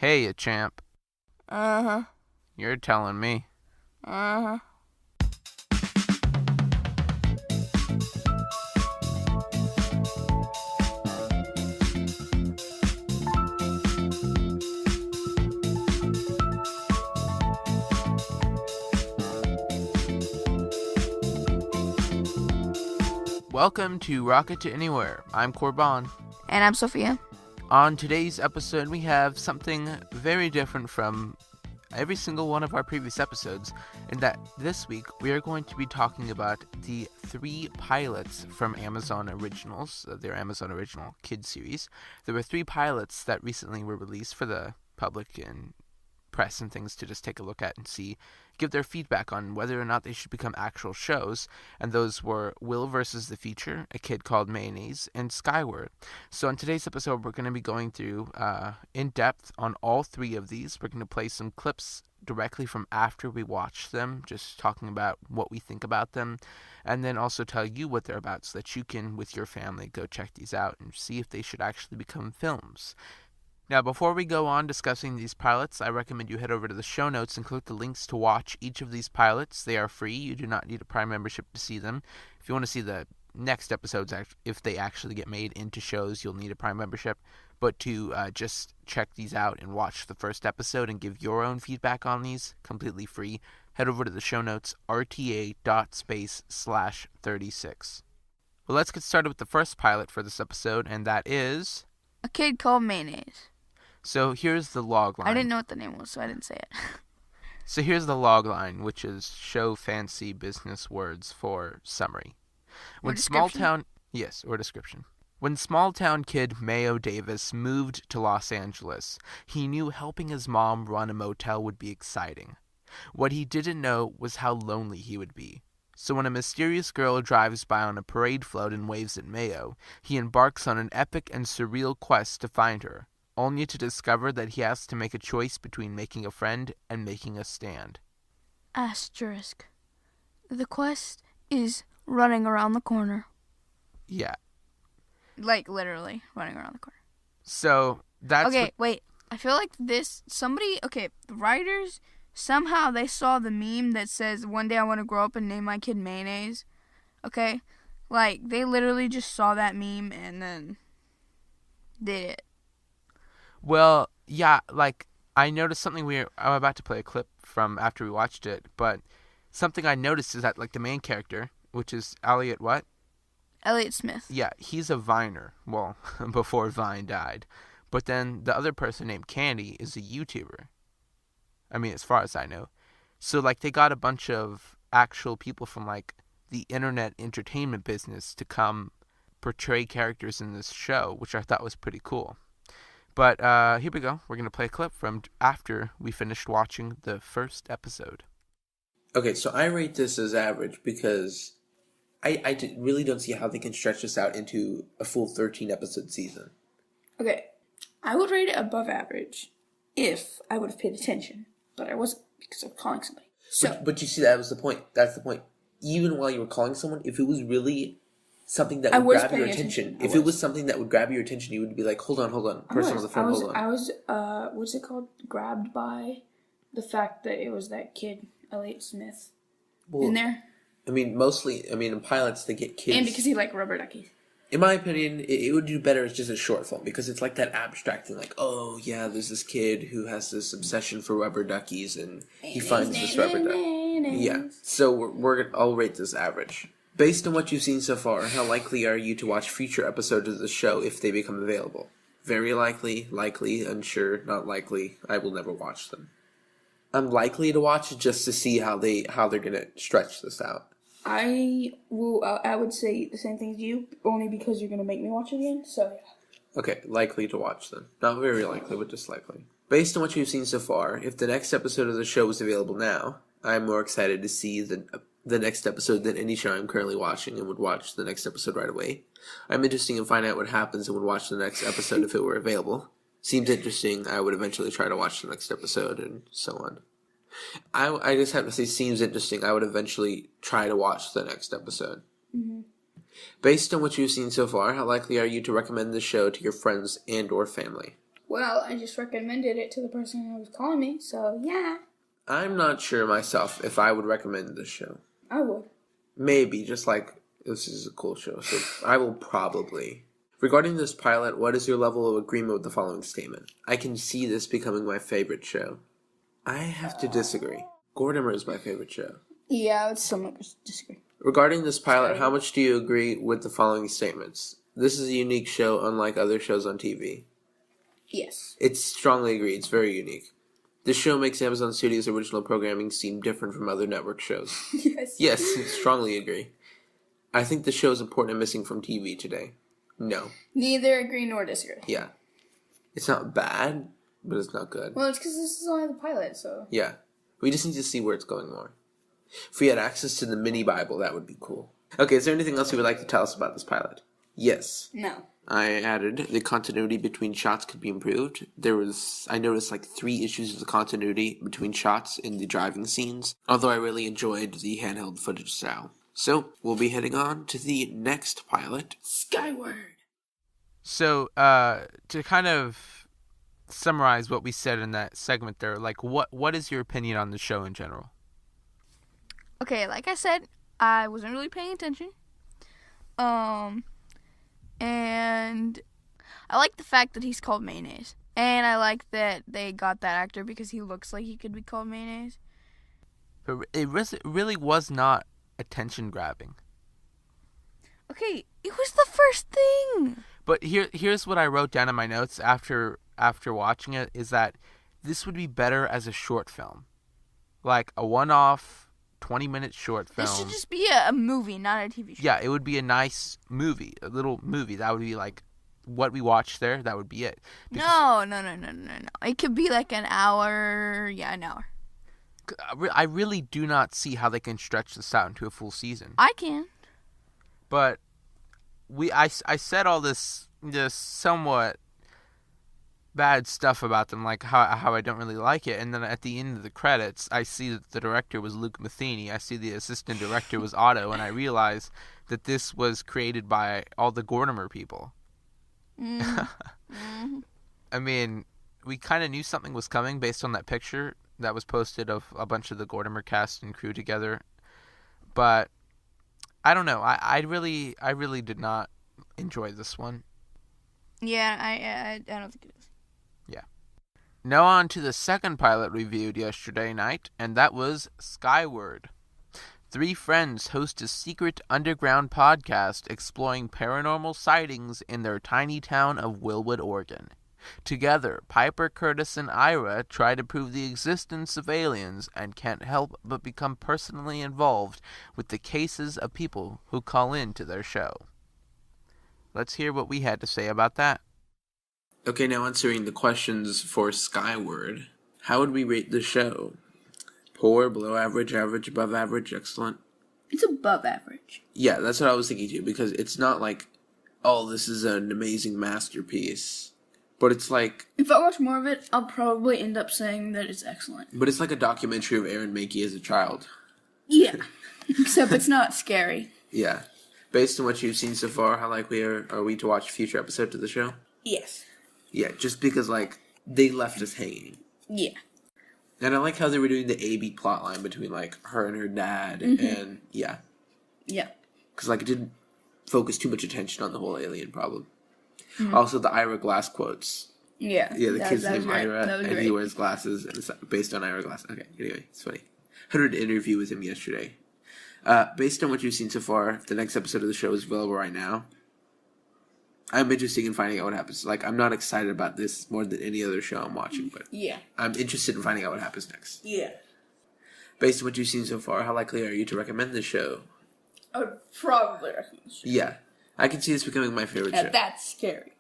Hey, you champ. Uh-huh. You're telling me. Uh-huh. Welcome to Rocket to Anywhere. I'm Corban. And I'm Sophia. On today's episode, we have something very different from every single one of our previous episodes, in that this week we are going to be talking about the 3 pilots from Amazon Originals, their Amazon Original Kids series. There were 3 pilots that recently were released for the public and press and things to just take a look at and give their feedback on whether or not they should become actual shows, and those were Will vs. the Future, A Kid Called Mayonnaise, and Skyward. So in today's episode, we're going to be going through in depth on all 3 of these. We're going to play some clips directly from after we watch them, just talking about what we think about them, and then also tell you what they're about so that you can, with your family, go check these out and see if they should actually become films. Now, before we go on discussing these pilots, I recommend you head over to the show notes and click the links to watch each of these pilots. They are free. You do not need a Prime membership to see them. If you want to see the next episodes, if they actually get made into shows, you'll need a Prime membership. But to just check these out and watch the first episode and give your own feedback on these, completely free, head over to the show notes, rta.space/36. Well, let's get started with the first pilot for this episode, and that is A Kid Called Mayonnaise. So here's the log line. I didn't know what the name was, so I didn't say it. So here's the log line, which is show fancy business words for summary. Or description. Or description. When small-town kid Mayo Davis moved to Los Angeles, he knew helping his mom run a motel would be exciting. What he didn't know was how lonely he would be. So when a mysterious girl drives by on a parade float and waves at Mayo, he embarks on an epic and surreal quest to find her, only to discover that he has to make a choice between making a friend and making a stand. Asterisk. The quest is running around the corner. Yeah. Like, literally, running around the corner. So, that's Okay, wait. I feel like the writers, somehow they saw the meme that says, one day I want to grow up and name my kid Mayonnaise. Okay? Like, they literally just saw that meme and then did it. Well, yeah, like, I noticed something weird. I'm about to play a clip from after we watched it, but something I noticed is that, like, the main character, which is Elliot what? Elliot Smith. Yeah, he's a Viner. Well, before Vine died. But then the other person named Candy is a YouTuber. I mean, as far as I know. So, like, they got a bunch of actual people from, like, the internet entertainment business to come portray characters in this show, which I thought was pretty cool. But here we go. We're going to play a clip from after we finished watching the first episode. Okay, so I rate this as average because I really don't see how they can stretch this out into a full 13-episode season. Okay, I would rate it above average if I would have paid attention, but I wasn't because I was calling somebody. So, But you see, that was the point. That's the point. Even while you were calling someone, if it was really something that I would was grab your paying attention, attention. if it was something that would grab your attention, you would be like, hold on. Person on the phone, hold on. I was, what's it called? Grabbed by the fact that it was that kid, Elliot Smith, in there. I mean, in pilots, they get kids. And because he liked rubber duckies. In my opinion, it would do better as just a short film because it's like that abstract thing, like, oh yeah, there's this kid who has this obsession for rubber duckies, and he finds this rubber duck. Yeah, so I'll rate this average. Based on what you've seen so far, how likely are you to watch future episodes of the show if they become available? Very likely, unsure, not likely. I will never watch them. I'm likely to watch it just to see how they're gonna stretch this out. I would say the same thing as you, only because you're gonna make me watch it again. So yeah. Okay, likely to watch them. Not very likely, but just likely. Based on what you've seen so far, if the next episode of the show is available now, I'm more excited to see the next episode than any show I'm currently watching and would watch the next episode right away. I'm interested in finding out what happens and would watch the next episode if it were available. Seems interesting, I would eventually try to watch the next episode and so on. I just have to say seems interesting, I would eventually try to watch the next episode. Mm-hmm. Based on what you've seen so far, how likely are you to recommend the show to your friends and or family? Well, I just recommended it to the person who was calling me, so yeah. I'm not sure myself if I would recommend this show. I would. Maybe, just like, this is a cool show, so I will probably. Regarding this pilot, what is your level of agreement with the following statement? I can see this becoming my favorite show. I have to disagree. Gordimer is my favorite show. Yeah, I would somewhat disagree. Regarding this pilot, how much do you agree with the following statements? This is a unique show, unlike other shows on TV. Yes. It's strongly agreed. It's very unique. This show makes Amazon Studios' original programming seem different from other network shows. Yes. Yes, strongly agree. I think the show is important and missing from TV today. No. Neither agree nor disagree. Yeah. It's not bad, but it's not good. Well, it's because this is only the pilot, so. Yeah. We just need to see where it's going more. If we had access to the mini Bible, that would be cool. Okay, is there anything else you would like to tell us about this pilot? Yes. No. I added the continuity between shots could be improved. I noticed like 3 issues of the continuity between shots in the driving scenes, although I really enjoyed the handheld footage style. So, we'll be heading on to the next pilot, Skyward. So, to kind of summarize what we said in that segment there, like, what is your opinion on the show in general? Okay, like I said, I wasn't really paying attention. And I like the fact that he's called Mayonnaise. And I like that they got that actor because he looks like he could be called Mayonnaise. But it really was not attention-grabbing. Okay, it was the first thing. But here's what I wrote down in my notes after watching it, is that this would be better as a short film. Like a one-off 20-minute short film. This should just be a movie, not a TV show. Yeah, it would be a nice movie, a little movie. That would be like what we watched there. That would be it. No. It could be like an hour. Yeah, an hour. I really do not see how they can stretch this out into a full season. I can. But I said all this just somewhat bad stuff about them, like how I don't really like it, and then at the end of the credits, I see that the director was Luke Matheny, I see the assistant director was Otto, and I realize that this was created by all the Gordimer people. Mm-hmm. I mean, we kind of knew something was coming based on that picture that was posted of a bunch of the Gordimer cast and crew together, but I don't know. I really did not enjoy this one. Yeah, I don't think it is. Yeah. Now on to the second pilot reviewed yesterday night, and that was Skyward. 3 friends host a secret underground podcast exploring paranormal sightings in their tiny town of Willwood, Oregon. Together, Piper, Curtis, and Ira try to prove the existence of aliens and can't help but become personally involved with the cases of people who call in to their show. Let's hear what we had to say about that. Okay, now answering the questions for Skyward. How would we rate the show? Poor, below average, average, above average, excellent? It's above average. Yeah, that's what I was thinking too, because it's not like, oh, this is an amazing masterpiece. But it's like... If I watch more of it, I'll probably end up saying that it's excellent. But it's like a documentary of Aaron Mahnke as a child. Yeah. Except it's not scary. Yeah. Based on what you've seen so far, how likely are we to watch future episodes of the show? Yes. Yeah, just because, like, they left us hanging. Yeah. And I like how they were doing the A-B plotline between, like, her and her dad, and, yeah. Yeah. Because, like, it didn't focus too much attention on the whole alien problem. Mm-hmm. Also, the Ira Glass quotes. Yeah. Yeah, the kid's name Ira, and great. he wears glasses, and it's based on Ira Glass. Okay, anyway, it's funny. I heard an interview with him yesterday. Based on what you've seen so far, the next episode of the show is available right now. I'm interested in finding out what happens. Like, I'm not excited about this more than any other show I'm watching, but yeah, I'm interested in finding out what happens next. Yeah. Based on what you've seen so far, how likely are you to recommend this show? I would probably recommend this show. Yeah. I can see this becoming my favorite show. That's scary.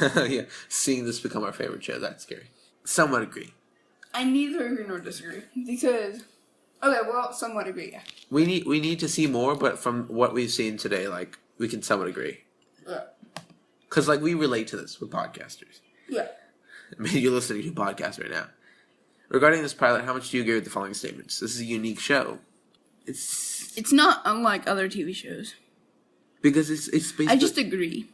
Yeah, seeing this become our favorite show, that's scary. Somewhat agree. I neither agree nor disagree, because... Okay, well, somewhat agree, yeah. We need to see more, but from what we've seen today, like, we can somewhat agree. Yeah. Because, like, we relate to this with podcasters. Yeah. I mean, you're listening to a podcast right now. Regarding this pilot, how much do you agree with the following statements? This is a unique show. It's not unlike other TV shows. Because it's basically... I just agree.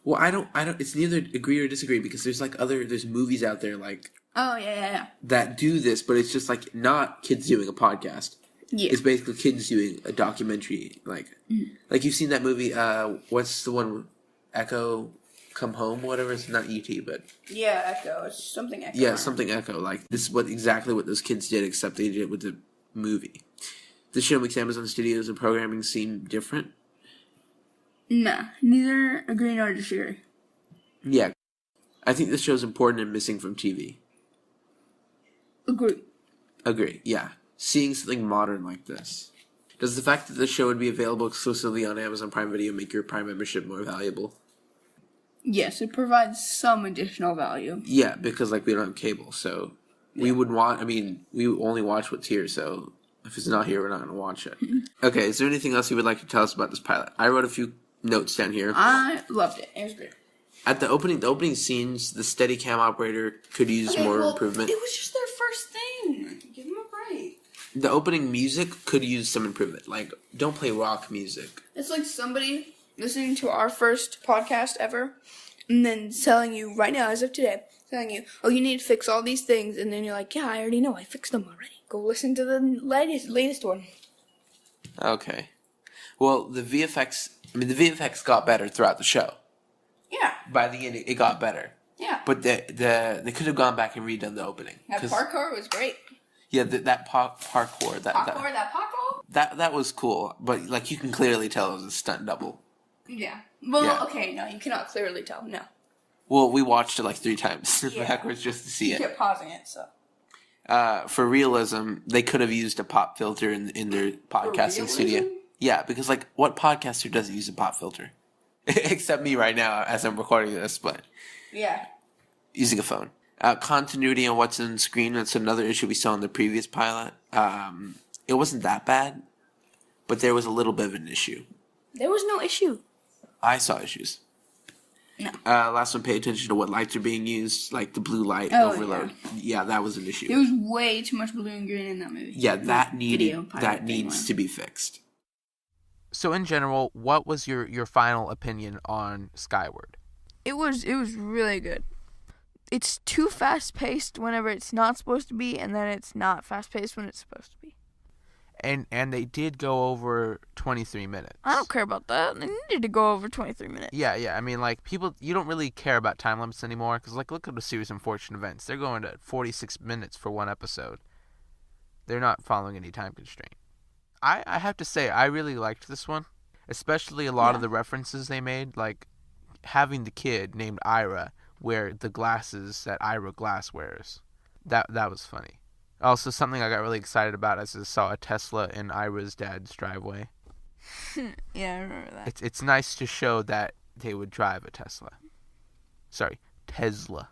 Well, I don't. It's neither agree or disagree because there's movies out there like Oh, yeah. that do this, but it's just like not kids doing a podcast. Yeah. It's basically kids doing a documentary, like you've seen that movie. What's the one? Echo, Come Home, whatever. It's not E.T., but Yeah, Echo. It's something Echo. yeah, something Echo. Like this is exactly what those kids did, except they did it with the movie. The show makes Amazon Studios and programming seem different. Nah, neither agree nor disagree. Yeah, I think this show's important and missing from TV. Agree. Yeah, seeing something modern like this. Does the fact that the show would be available exclusively on Amazon Prime Video make your Prime membership more valuable? Yes, it provides some additional value. Yeah, because we don't have cable, so we would want. I mean, we only watch what's here, so if it's not here, we're not going to watch it. Okay, is there anything else you would like to tell us about this pilot? I wrote a few notes down here. I loved it. It was great. At the opening scenes, the Steadicam operator could use more improvement. It was just their first thing. Give them a break. The opening music could use some improvement. Don't play rock music. It's like somebody listening to our first podcast ever, and then telling you right now, as of today, telling you, oh, you need to fix all these things, and then you're like, yeah, I already know. I fixed them already. Go listen to the latest one. Okay. Well, the VFX got better throughout the show. Yeah. By the end, it got better. Yeah. But they could have gone back and redone the opening. That parkour was great. Yeah, that parkour. That was cool, but you can clearly tell it was a stunt double. Yeah. Well, okay, no, you cannot clearly tell. No. Well, we watched it 3 times backwards just to see it. You kept pausing it, so. For realism, they could have used a pop filter in their podcasting studio. Yeah, because what podcaster doesn't use a pop filter? Except me right now as I'm recording this, but yeah, using a phone. Continuity on what's on screen, that's another issue we saw in the previous pilot. It wasn't that bad, but there was a little bit of an issue. There was no issue. I saw issues. No. Last one, pay attention to what lights are being used, like the blue light overload. Yeah, that was an issue. There was way too much blue and green in that movie. Yeah, that needs to be fixed. So in general, what was your final opinion on Skyward? It was really good. It's too fast paced whenever it's not supposed to be, and then it's not fast paced when it's supposed to be. And they did go over 23 minutes. I don't care about that. They needed to go over 23 minutes. Yeah. I mean, people, you don't really care about time limits anymore, because look at the series Unfortunate Events. They're going to 46 minutes for one episode. They're not following any time constraint. I have to say, I really liked this one, especially a lot of the references they made, like having the kid named Ira wear the glasses that Ira Glass wears. That was funny. Also, something I got really excited about is I saw a Tesla in Ira's dad's driveway. Yeah, I remember that. It's nice to show that they would drive a Tesla. Sorry, Tesla,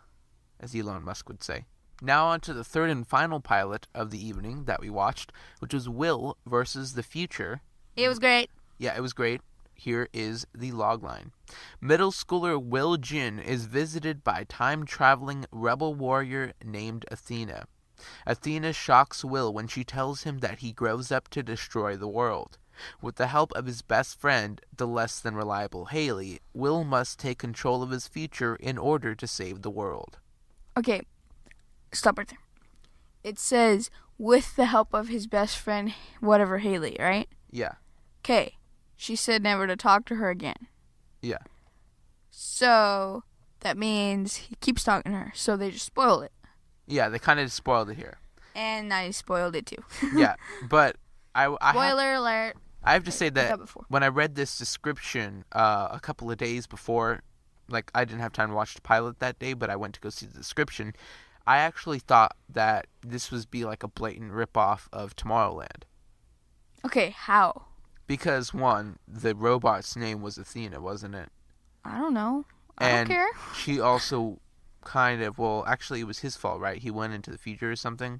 as Elon Musk would say. Now on to the third and final pilot of the evening that we watched, which was Will versus the Future. It was great. Yeah, it was great. Here is the logline. Middle schooler Will Jin is visited by time-traveling rebel warrior named Athena. Athena shocks Will when she tells him that he grows up to destroy the world. With the help of his best friend, the less-than-reliable Haley, Will must take control of his future in order to save the world. Okay, stop right there. It says, with the help of his best friend, whatever, Haley, right? Yeah. Okay, she said never to talk to her again. Yeah. So, that means he keeps talking to her, so they just spoil it. Yeah, they kind of spoiled it here. And I spoiled it too. Yeah, but Spoiler alert. I have to say that before. when I read this description a couple of days before, I didn't have time to watch the pilot that day, but I went to go see the description, I actually thought that this was be a blatant ripoff of Tomorrowland. Okay, how? Because, one, the robot's name was Athena, wasn't it? I don't know. I don't care. She also actually it was his fault, right? He went into the future or something.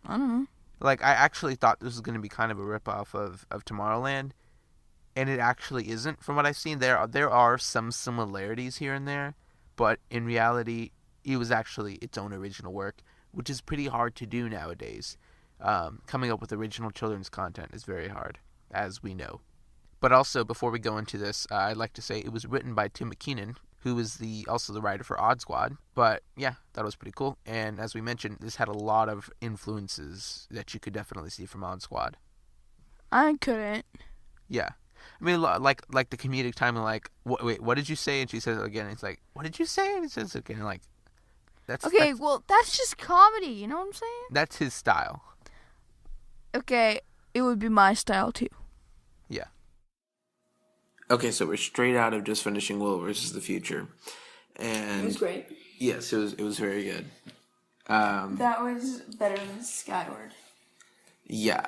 I don't know. I actually thought this was going to be kind of a ripoff of Tomorrowland, and it actually isn't. From what I've seen, there are some similarities here and there, but in reality, it was actually its own original work, which is pretty hard to do nowadays. Coming up with original children's content is very hard, as we know. But also, before we go into this, I'd like to say it was written by Tim McKinnon, who is also the writer for Odd Squad. But yeah, that was pretty cool. And as we mentioned, this had a lot of influences that you could definitely see from Odd Squad. I couldn't. Yeah. I mean, like the comedic timing, like, wait, what did you say? And she says it again. It's like, what did you say? And it says it again. Like, that's just comedy. You know what I'm saying? That's his style. Okay, it would be my style too. Yeah. Okay, so we're straight out of just finishing Will versus the Future, and It was great. yes, it was very good. That was better than Skyward. Yeah,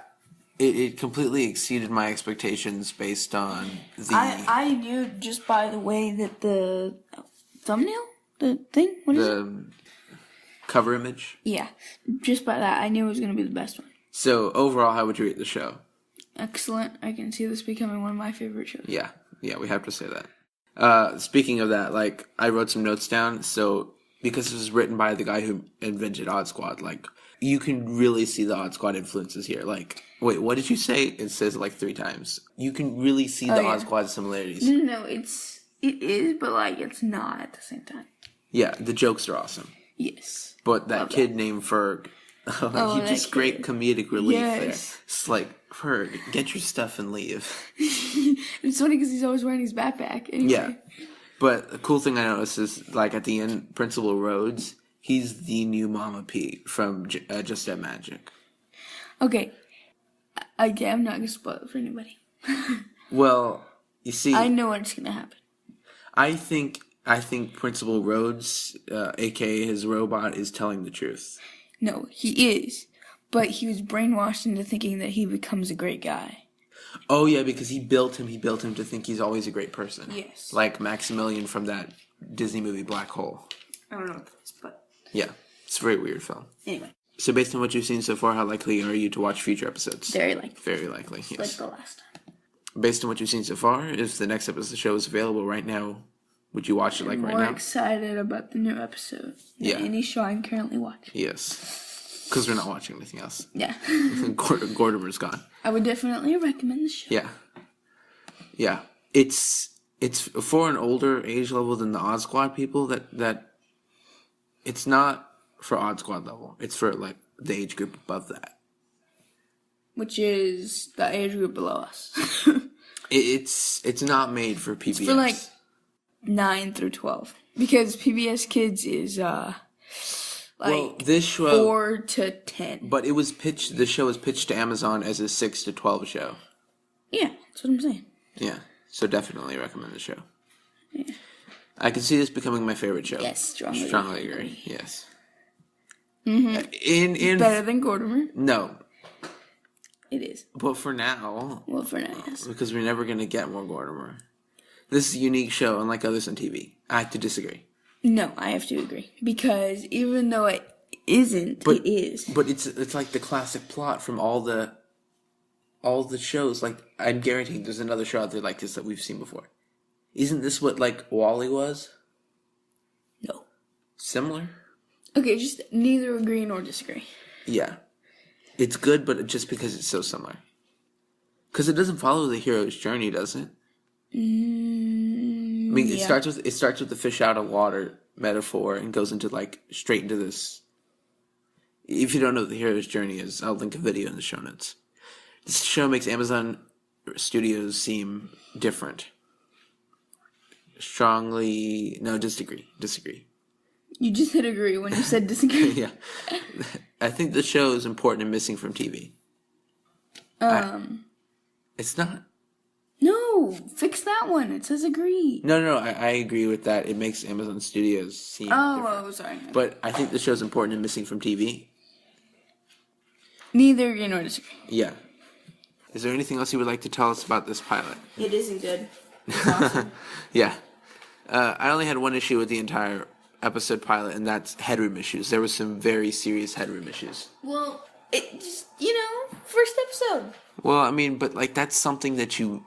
it completely exceeded my expectations based on the I knew just by the way that the thumbnail, the thing, what is it? the cover image. Yeah, just by that, I knew it was going to be the best one. So overall, how would you rate the show? Excellent. I can see this becoming one of my favorite shows. Yeah, we have to say that. Speaking of that, like, I wrote some notes down. So because this was written by the guy who invented Odd Squad, like, you can really see the Odd Squad influences here. Like, wait, what did you say? It says it like 3 times. You can really see the Odd Squad similarities. No, it is, but like it's not at the same time. Yeah, the jokes are awesome. Yes. But that kid named Ferg, he that just great kid. comedic relief there. Yes. It's like, Ferg, get your stuff and leave. It's funny because he's always wearing his backpack. Anyway. Yeah. But the cool thing I noticed is, like, at the end, Principal Rhodes, he's the new Mama P from Just Dead Magic. Okay. I'm not gonna spoil it for anybody. Well, you see, I know what's gonna happen. I think Principal Rhodes, aka his robot, is telling the truth. No, he is, but he was brainwashed into thinking that he becomes a great guy. Oh yeah, because he built him to think he's always a great person. Yes. Like Maximilian from that Disney movie Black Hole. I don't know what that is, but Yeah, it's a very weird film. anyway, So based on what you've seen so far, how likely are you to watch future episodes? very likely, Very likely, like yes. the last time. Based on what you've seen so far, if the next episode of the show is available right now, would you watch it like right More now? excited about the new episode than Yeah. any show I'm currently watching. Yes. Because we're not watching anything else. Yeah. Gordimer's gone. I would definitely recommend the show. Yeah. Yeah. It's for an older age level than the Odd Squad people that it's not for Odd Squad level. It's for like the age group above that. Which is the age group below us. It's not made for PBS. For like 9 through 12. Because PBS Kids is well, this show 4 to 10. But the show was pitched to Amazon as a 6 to 12 show. Yeah, that's what I'm saying. Yeah. So definitely recommend the show. Yeah. I can see this becoming my favorite show. Yes, strongly agree. Yes. Mm-hmm. In Better than Gordimer. No, It is. but for now, Well, for now, yes. because we're never gonna get more Gordimer. This is a unique show, unlike others on TV. I have to disagree. No, I have to agree. Because even though it isn't, But- it is. But it's like the classic plot from all the shows. Like, I'm guaranteeing there's another show out there like this that we've seen before. Isn't this what like Wall-E was? No. Similar? Okay, just neither agree nor disagree. Yeah. It's good, but just because it's so similar. Because it doesn't follow the hero's journey, does it? I mean, it starts with the fish out of water metaphor and goes into like straight into this. If you don't know what the hero's journey is, I'll link a video in the show notes. This show makes Amazon Studios seem different. Disagree. You just said agree when you said disagree. Yeah. I think the show is important and missing from TV. It's not. No, fix that one. It says agree. No, I agree with that. It makes Amazon Studios seem different. Oh, sorry. But I think the show's important and missing from TV. Neither agree nor disagree. Yeah. Is there anything else you would like to tell us about this pilot? It isn't good. It's awesome. Yeah. I only had one issue with the entire episode pilot, and that's headroom issues. There was some very serious headroom issues. Well, it just, first episode. Well, I mean, but like that's something that you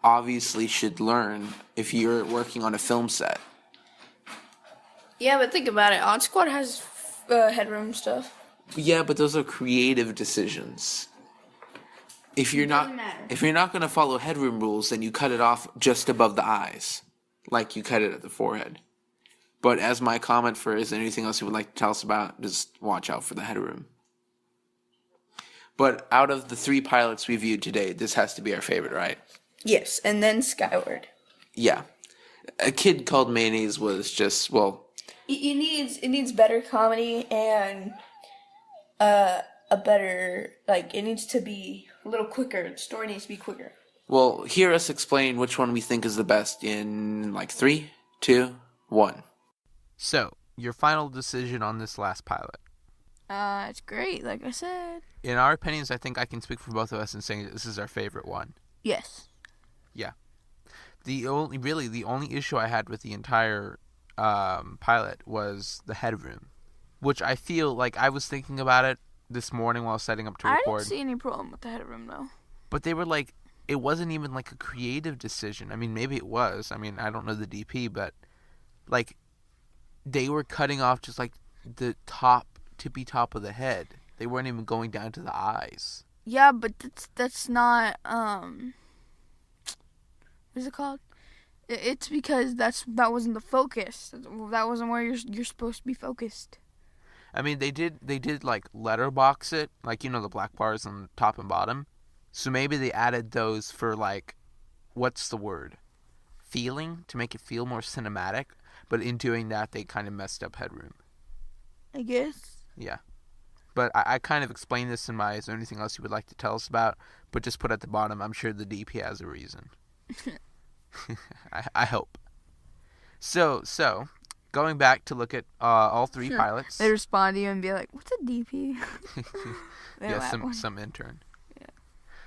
obviously should learn if you're working on a film set. Yeah, but think about it. Odd Squad has headroom stuff. Yeah, but those are creative decisions. If you're Doesn't matter. if you're not going to follow headroom rules, then you cut it off just above the eyes, like you cut it at the forehead. But as my comment for is there anything else you would like to tell us about, just watch out for the headroom. But out of the 3 pilots we viewed today, this has to be our favorite, right? Yes, and then Skyward. Yeah. A Kid Called Mayonnaise was just, well... It needs better comedy and a better, like, it needs to be a little quicker. The story needs to be quicker. Well, hear us explain which one we think is the best in, 3, 2, 1. So, your final decision on this last pilot. It's great, like I said. In our opinions, I think I can speak for both of us in saying that this is our favorite one. Yes. Yeah. The only issue I had with the entire pilot was the headroom, which I feel like I was thinking about it this morning while setting up to record. I didn't see any problem with the headroom, though. But they were like, it wasn't even like a creative decision. I mean, maybe it was. I mean, I don't know the DP, but like they were cutting off just like the tippy top of the head. They weren't even going down to the eyes. Yeah, but that's not what is it called? It's because that wasn't the focus. That wasn't where you're supposed to be focused. I mean, they did like letterbox it, like the black bars on the top and bottom. So maybe they added those for like, what's the word? Feeling, to make it feel more cinematic. But in doing that, they kind of messed up headroom. I guess. Yeah. But I kind of explained this in my, is there anything else you would like to tell us about? But just put at the bottom, I'm sure the DP has a reason. I hope. So, going back to look at all 3 pilots. They respond to you and be like, what's a DP? Yeah, some intern. Yeah.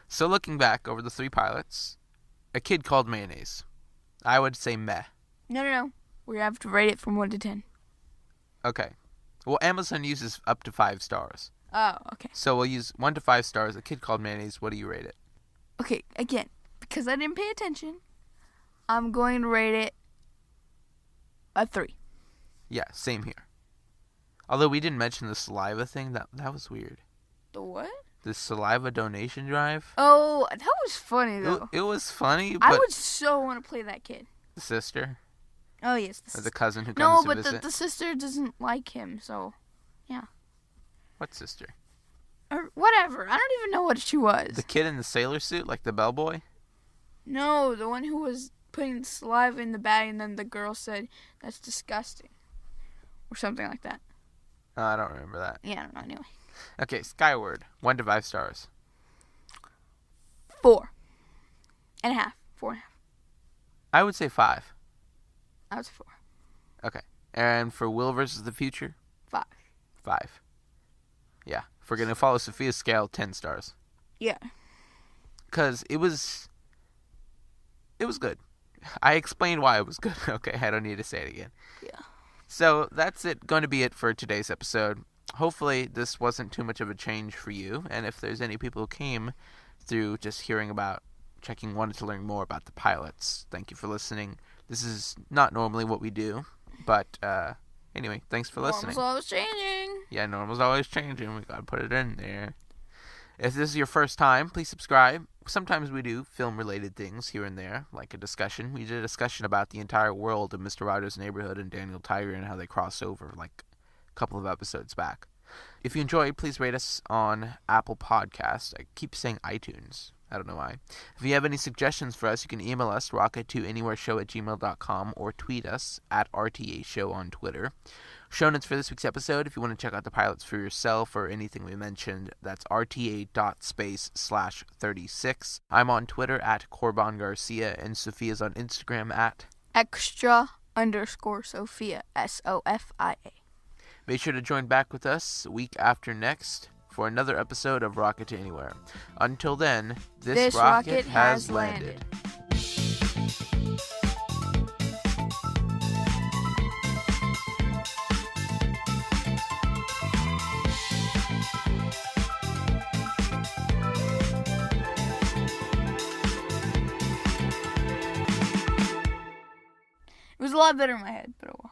So looking back over the 3 pilots, A Kid Called Mayonnaise. I would say meh. No. We have to rate it from 1 to 10. Okay. Well, Amazon uses up to 5 stars. Oh, okay. So we'll use 1 to 5 stars. A Kid Called Mayonnaise. What do you rate it? Okay, again, because I didn't pay attention, I'm going to rate it a 3. Yeah, same here. Although we didn't mention the saliva thing, that was weird. The what? The saliva donation drive. Oh, that was funny though. It was funny, but I would so want to play that kid. the sister Oh yes, or the cousin who no, comes to but visit. the sister doesn't like him, so yeah. What sister? Or whatever. I don't even know what she was. The kid in the sailor suit, like the bellboy? No, the one who was putting the saliva in the bag, and then the girl said, "That's disgusting," or something like that. Oh, I don't remember that. Yeah, I don't know. Anyway. Okay, Skyward, 1 to 5 stars. 4.5. 4.5. I would say 5. I was 4. Okay. And for Will versus the Future? 5. 5. Yeah. If we're going to follow Sophia's scale, 10 stars. Yeah. Because it was good. I explained why it was good. Okay, I don't need to say it again. Yeah. So that's going to be it for today's episode. Hopefully this wasn't too much of a change for you. And if there's any people who came through just wanted to learn more about the pilots, thank you for listening. This is not normally what we do. But anyway, thanks for listening. Normal's always changing. Yeah, normal's always changing. We gotta put it in there. If this is your first time, please subscribe. Sometimes we do film-related things here and there, like a discussion. We did a discussion about the entire world of Mr. Rogers' Neighborhood and Daniel Tiger and how they cross over, like a couple of episodes back. If you enjoyed, please rate us on Apple Podcasts. I keep saying iTunes. I don't know why. If you have any suggestions for us, you can email us, rocket2anywhereshow@gmail.com, or tweet us at RTAShow on Twitter. Show notes for this week's episode, if you want to check out the pilots for yourself or anything we mentioned, that's rta.space/36. I'm on Twitter at Corban Garcia, and Sophia's on Instagram at extra_Sophia, SOFIA. Make sure to join back with us week after next for another episode of Rocket to Anywhere. Until then, this rocket has landed. It was a lot better in my head, but oh well.